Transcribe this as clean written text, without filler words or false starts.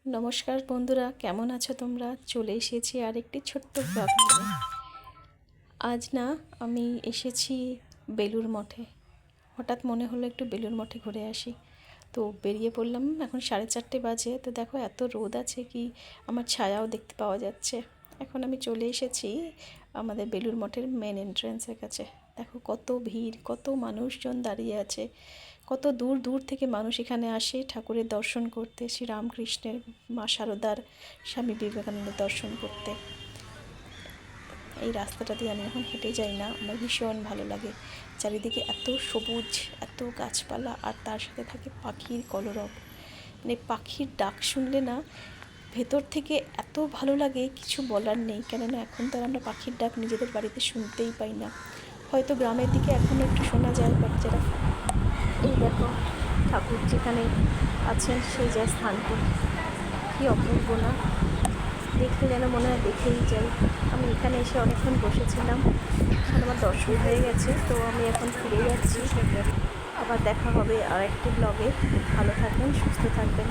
নমস্কার বন্ধুরা, কেমন আছো তোমরা? চলে এসেছি আরেকটি ছোট্ট ব্লগ নিয়ে। আজ না আমি এসেছি বেলুড় মঠে। হঠাৎ মনে হলো একটু বেলুড় মঠে ঘুরে আসি, তো বেরিয়ে পড়লাম। এখন 4:30 বাজে। তো দেখো এত রোদ আছে কি আমার ছায়াও দেখতে পাওয়া যাচ্ছে। এখন আমি চলে এসেছি আমাদের বেলুড় মঠের মেন এন্ট্রান্সের কাছে। দেখো কত ভিড়, কত মানুষজন দাঁড়িয়ে আছে। কত দূর দূর থেকে মানুষ এখানে আসে ঠাকুরের দর্শন করতে, শ্রীরামকৃষ্ণের, মা শারদার, স্বামী বিবেকানন্দের দর্শন করতে। এই রাস্তাটা দিয়ে আমি এখন হেঁটে যাই না, আমার ভীষণ ভালো লাগে। চারিদিকে এত সবুজ, এত গাছপালা, আর তার সাথে থাকে পাখির কলরব। মানে পাখির ডাক শুনলে না ভেতর থেকে এত ভালো লাগে, কিছু বলার নেই। কেননা এখন তো আর আমরা পাখির ডাক নিজেদের বাড়িতে শুনতেই পাই না। হয়তো গ্রামের দিকে এখনও একটু শোনা যায়, বাট যারা এই দেখো ঠাকুর যেখানে আছেন সেই যায় স্থানটি কী অপূর্ব না! দেখলে যেন মনে হয় দেখেই যাই। আমি এখানে এসে অনেকক্ষণ বসেছিলাম, এখন আমার দর্শন হয়ে গেছে, তো আমি এখন ফিরে যাচ্ছি। আবার দেখা হবে আর একটি ব্লগে। ভালো থাকবেন, সুস্থ থাকবেন।